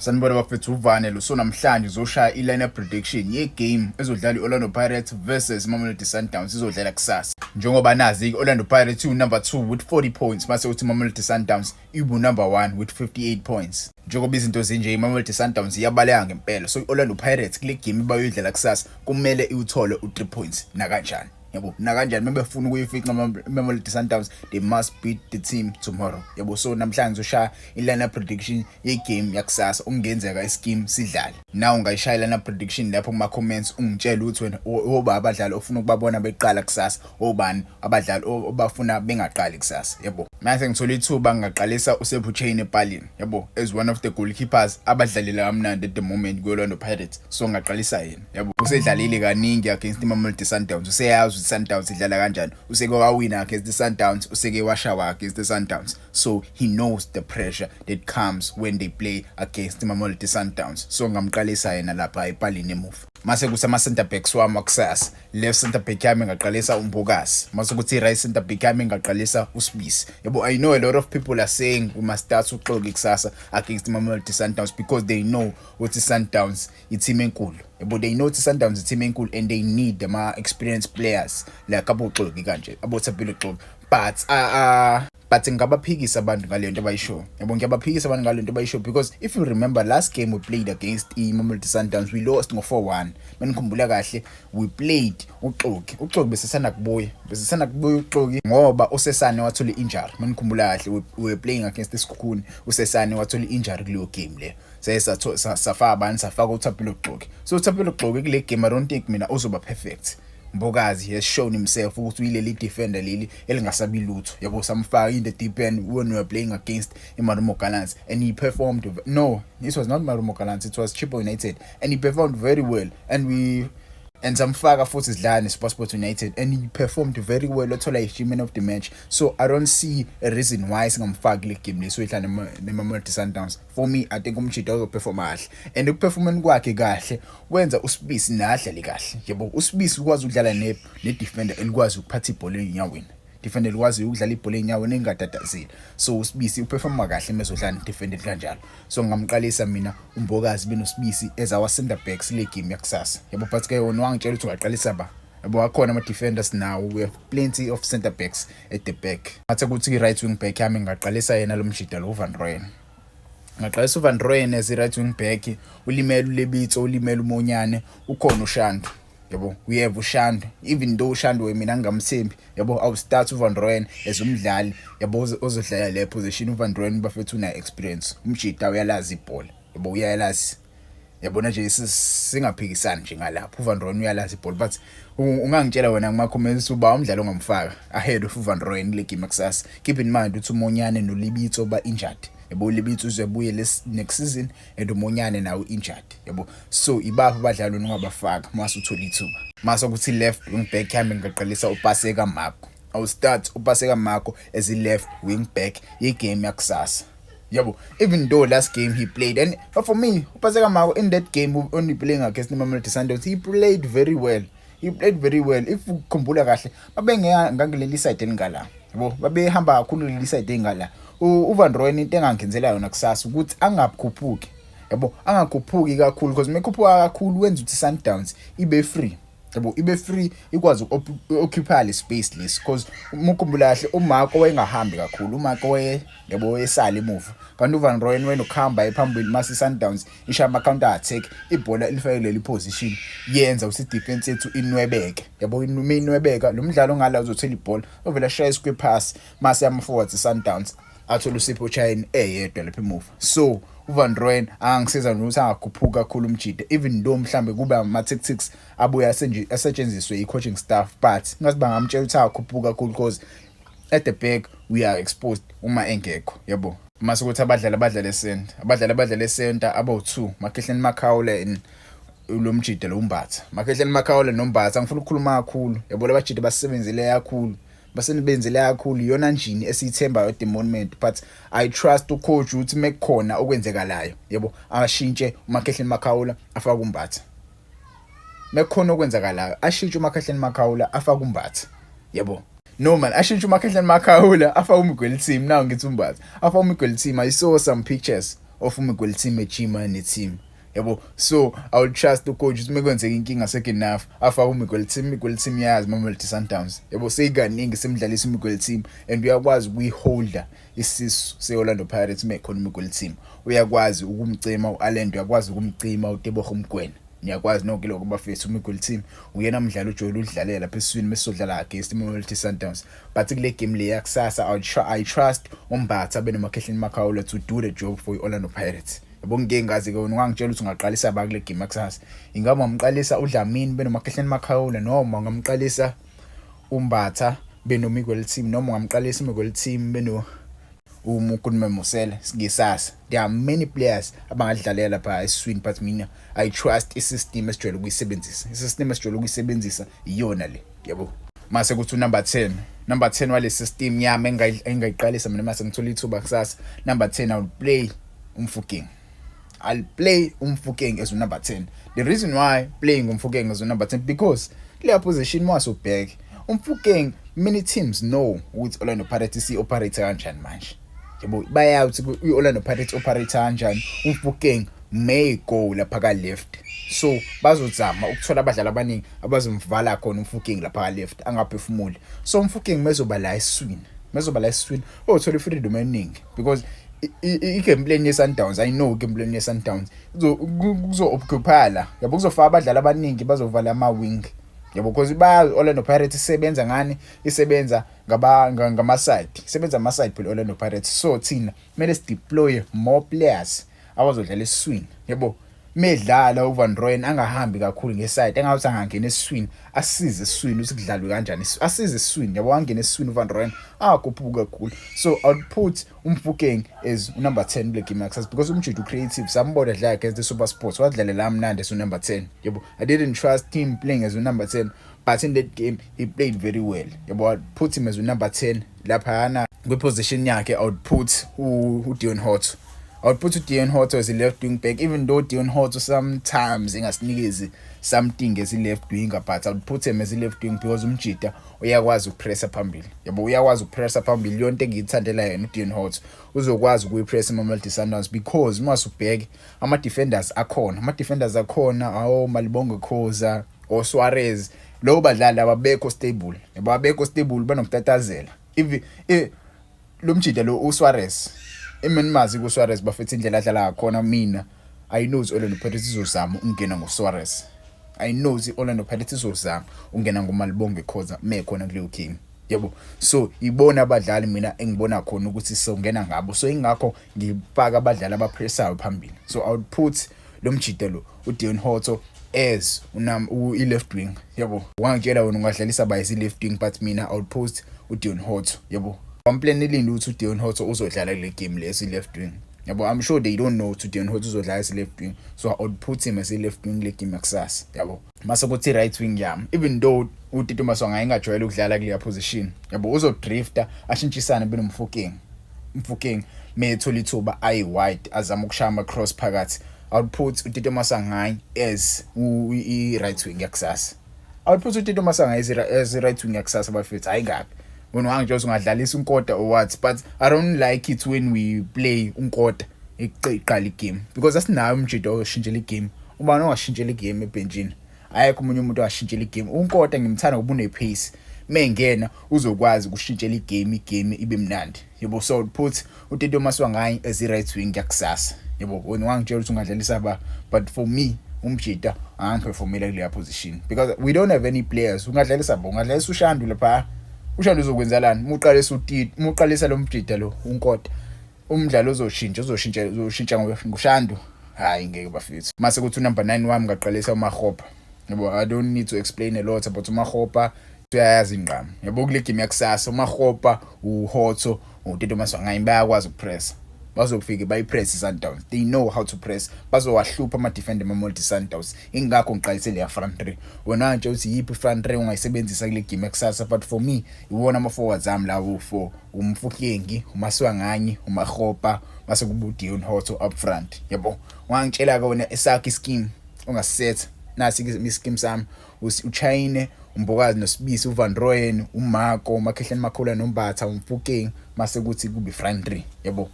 Sanibona bafethu uvane lo so namhlanje uzoshaya i-lineup prediction ye-game ezodlala i-Orlando Pirates versus Mamelodi Sundowns izodlala kusasa. Njengoba nazi i-Orlando Pirates number 2 with 40 points mase uthi Mamelodi Sundowns ibu number 1 with 58 points. Njengoba izinto zinje iMamelodi Sundowns iyabaleka ngempela, so i-Orlando Pirates kule game bayodlala kusasa kumele iwuthole u3 points nakanjani. Yabo nakanjani mebefuna ukuyifica Mamelodi Sundowns, they must beat the team tomorrow. Yabo so namhlanje ushaya i-lineup prediction ye-game yakusasa ungenzeka ischeme sidlale. Now ungayishaya i-lineup prediction lapho kuma comments ungitshela ukuthi wena oba abadlali ofuna ukubabona beqala kusasa, obani abadlali obafuna bengaqali kusasa. Yabo mase ngithola ithuba ngaqalisa uSephu Chain ePalini, yabo, as one of the goalkeepers abadlalela kamnandi at the moment kwi-Orlando Pirates, so ngaqalisa yena. Yabo usedlalile kaningi against iMamelodi Sundowns, useyazi Sundowns idlala kanjani, useke wawina against the Sundowns, useke washawa against the Sundowns, so he knows the pressure that comes when they play against the Mamelodi Sundowns. So ngamqalisa yena lapha ePalini emuva. Mase kusama center backs wami wakusasa, left center back yami ngaqalisa uMbokasi, mase kuthi right center back yami ngaqalisa uSibisi. Yabo I know a lot of people are saying we must start uXoki kusasa against the Mamelodi Sundowns because they know what the Sundowns i-team enkulu. But they know the Sundowns is team enkulu and they need the more experienced players like aboXoki kanje, aboThapelo Xoki. But ngiyabaphikisa abantu ngale nto abayisho. Yabo ngiyabaphikisa abantu ngale nto abayisho because if you remember last game we played against iMamelodi Sundowns, we lost ngo-4-1. Manikhumbula kahle, we played uXoki. uXoki besesana kubuya uXoki ngoba uSesane wathola injury. Manikhumbula kahle, we were playing against iSikhuni, uSesane wathola injury kuleyo game le. Safaka abantu safaka uThapelo Xoki. So uThapelo Xoki kule game I don't think mina uzoba perfect. Mbokazi has shown himself ukuthi uyileli defender leli elingasabi lutho. Yabo samfaka in the deep end when we were playing against iMarumo Gallants and he performed. No, this was not Marumo Gallants, it was Chippa United, and he performed very well. And samfaka futhi sidlala neSportsport United and he performed very well, wathola i-achievement of the match. So I don't see a reason why singamfaki le game leso idlala neMamelodi Sundowns. For me, I think umchita uzoperforma kahle, and ukuperformance kwakhe kahle wenza uSibisi nadlale kahle. Yabo uSibisi ukwazi ukudlala ne-defender elikwazi ukuphatha ibhola enyaweni, defender elikwazi ukudlala ibhola enyaweni engatatazeli. So uSibisi uperforma kahle mezodlala ne-defender kanjalo. So ngamqalisa mina uMbokazi benoSibisi as our center backs le game yakusasa. Yabo but ke wona wangitshela ukuthi ungaqalisa ba. Yabo akhona ama-defenders now, we have plenty of center backs at the back. Mathe kuthi right wing back yami ngaqalisa yena lo mjida lo Van Rooyen. Ngaqalisa uVan Rooyen as right wing back, ulimela uLebitso, ulimela uMonyane, ukhona uShandu. Yabo we have uShandu, even though uShandu mina ngamthembi. Yabo I will start uVan Rooyen as umdlali, yabo ozodlala le position. uVan Rooyen bafethu una experience, umjida uyalazi ibhola, yabo uyalazi. Yabona nje singaphikisani nje ngalapha, uVan Rooyen uyalazi ibhola, but ungangitshela wena ngama comments uba umdlalo ongamfaka ahead of uVan Rooyen le game yakusasa. Keep in mind ukuthi uMonyane noLebitso ba injured. Yabo uLebitso uzobuye next season and uMonyane nawo injured. Yabo so ibapha abadlali ongabafaka mase uthola ithuba. Mase ukuthi left wing back yami ngaqalisa uPaseka Marco. I will start uPaseka Marco as a left wing back ye game yakusasa. Yabo even though last game he played, and for me uPaseka Marco in that game only playing against the Mamelodi Sundowns, he played very well. If ukhumbula kahle babengeya ngangileli side elingala. Yabo babehamba kakhulu leli side engala. uVan Rooyen into engangenzela yona kusasa ukuthi angakhuphuki. Yabo angakhuphuki kakhulu because mekhuphuka kakhulu wenza ukuthi Sundowns ibe free. Yabo ibe free, ikwazi occupy le space less because umukhumbula kahle uMarco wayengahambi kakhulu. uMarco yabo esala emuva, kanti uVan Rooyen wena ukuhamba ephambili mase Sundowns isha ama counter attack, ibhola elifakele le position yenza ukuthi defense yethu inwebeke. Yabo inwebeka lo mdlalo ngala uzothola ibhola ovela shaya square pass mase ama forwards Sundowns athola uSipho Chain eyedwa lapha emuva. So uVan Rooyen angisiza ukuthi angakhuphuka kakhulu umjida, even though mhlambe kuba ama tactics abuya asetshenziswe i-coaching staff, but ngathi bangamtshela ukuthi angakhuphuka kakhulu because at the back we are exposed uma engekho. Yabo mase ukuthi abadlali center about 2 Makehleni Makaula lo mjida lo Mbatha. Makehleni Makaula noMbatha angifuna ukukhuluma kakhulu. Yabo labajida basebenzile kakhulu, yona njini esiyithembayo at the moment, but I trust ucoach ukuthi mekukhona okwenzekalayo, yabo ashintshe uMakehleni Makaula afaka uMbatha. Mekukhona okwenzekalayo ashintshe uMakehleni Makaula afaka uMbatha. Yabo no man, ashintshe uMakehleni Makaula afaka uMgweli team. Now ngithi uMbatha afaka uMgweli team. I saw some pictures of uMiguel team ejima neteam. Yabo, so I will trust ucoach ukuthi mekwenzeka inkinga second half afaka uMiguel team yazi Mamelodi Sundowns. Yabo, seyikaningi semdlalisa uMiguel team and uyakwazi ukuyiholder isisu seOrlando Pirates mekhona uMiguel team. Uyakwazi ukumcima uAlendo, uyakwazi ukumcima uTebogo Mgwena. Niyakwazi nonke lokho bafethu uMiguel team uyena umdlalo ojwayele udlalela lapha eswini mesodlala against Mamelodi Sundowns. But kule game le yakusasa I trust uMbatha benomakhehleni Makhawula to do the job for iOrlando Pirates. Yabo ngeke ngazi ke ungangitshela ukuthi ungaqalisa ba kule game yakusasa. Ingaba ngamqalisa uDlamini benomakhehleni Makhawula noma ngamqalisa uMbatha benomiguel team noma ngamqalisa uMiguel team beno uMukunme Musela ngisasa. There are many players abangadlalela lapha eswini but mina I trust isystem esijwayele ukuyisebenzisa. Isystem esijwayele ukuyisebenzisa iyona le. Yabo. Mase kuthi number 10 wale system yami engayiqalisa mina mase ngithola ithuba kusasa. Number 10 I will play uMfukeng. I'll play uMfukeng as number 10. The reason why playing uMfukeng as number 10 because player position was so big. uMfukeng many teams know ukuthi Orlando Pirates operate kanjani manje. Yabo bayathi iOrlando Pirates operate kanjani. uMfukeng may go lapha ka left. So bazozama ukuthola abadlali abaningi abazomvala khona uMfukeng lapha ka left angaphefumuli. So uMfukeng mezoba la eswini othola freedom eningi because i-gameplay yeSundowns I know gameplay yeSundowns kuzo-occupy yabo kuzofaka abadlali abaningi bazovala ama-wing yabo because Orlando Pirates isebenza ngani isebenza ngama-side isebenza ama-side phela Orlando Pirates so thina kumele sideploy more players abazodlala eswini yabo medlala uVan Rooyen angahambi kakhulu ngeside engathi angangena eswini asize eswini ukuthi kudlalwe kanjani asize eswini yabo angena eswini uVan Rooyen akhuphuka kakhulu so I'll put uMfukeng as number 10 kule game access because umjidi creative sambona dlala against the Super Sports wadlalela amnandi as number 10 yabo I didn't trust him playing as number 10 but in that game he played very well yabo I'll put him as number 10 lapha kwi position yakhe I would put uDeon Hotto. I would put Deon Hotto as a left wing back, even though Deon Hotto sometimes ingasinikezi something as a left winger, but I would put him as a left wing because umjita uyakwazi ukupressa phambili. Yabo uyakwazi ukupressa phambili yonke engiyithandela yena uDeon Hotto. Uzokwazi ukuyipressa Mamelodi Sundowns because masubheke ama-defenders akhona awo Malibongo Khoza o Suarez lo badlali ababekho stable. Yabo abekho stable banokutatazela. Lo mjita lo uSuarez imanimazi kuSuarez bafethe indlela adlala khona mina I know Orlando Pirates izozama ungena ngoSuarez. I know Orlando Pirates izozama ungena ngoMalibongo Khoza mekhona kule game. Yabo. So ibona abadlali mina engibona khona ukuthi songena ngabo. So ingakho ngifaka abadlali abapressayo phambili. So I would put lo mjita lo uDeon Hotto as left wing. Yabo. Wangitshela wena ungadlalisa ba left wing but mina I would post uDeon Hotto. Yabo. I'm planning ukuthi uDeon Hotto uzodlala kule game lesi left wing. Yabo I'm sure they don't know ukuthi uDeon Hotto uzodlala as left wing. So I would put him as a left wing le game yakusasa. Yabo. Mase kuthi right wing yami. Even though uTito Maswanga engajwayele ukudlala kule position. Yabo uzodrifta ashintshisana benomfukeng. Umfukeng methola ithuba ayi-wide azama ukushaya ama-cross phakathi. I would put uTito Maswanga as i-right wing yakusasa. I would put uTito Maswanga as i-right wing yakusasa bafethu hayi kabi. When just ungadlalisa uNkota or what but I don't like it when we play uNkota iqala igame because asinayo umjito oshintshela igame ubani ongashintshela igame ebenchini ayekho umunye umuntu ongashintshela igame uNkota ngimthanda ngoba une pace mengena uzokwazi ukushintshela igame ibe mnandi yebo so put uTito Maswanga as a right wing yakusasa yebo wena wangitshela ukuthi ungadlalisa ba but for me umjita angiperformela kule position because we don't have any players ungadlalisa bo ungadlalisa uShandu lapha uShandu uzokwenzalani muqalisa lo mjida lo uNkota umdlalo uzoshintsha ngoShandu hayi ngeke bafethu mase kuthi number 9 wami ngaqalisa uMakgopa yabo I don't need to explain a lot about uMakgopa uyayazi ingqama yabo kule game yakusasa uMakgopa uHotto uTito Maswanga bayakwazi ukupress bazofika bayipress Sundowns they know how to press bazowahlupha ama-defender Mamelodi Sundowns ingakho ngiqalise le front 3 wona nje uthi yipi front 3 ungayisebenzisa kule game yakusasa but for me iwona ama-forwards ami lawo for uMfukeng uMaswanga uMakgopa base kuba uDeon Hotto up front yabo wangitshela ke wona esakhe scheme ongasisetha nasi ischeme sami uChine uMbokazi noSibisi uVan Rooyen uMarco uMakhehleni Makhawula noMbatha uMfukeng mase kuthi kube front 3 yabo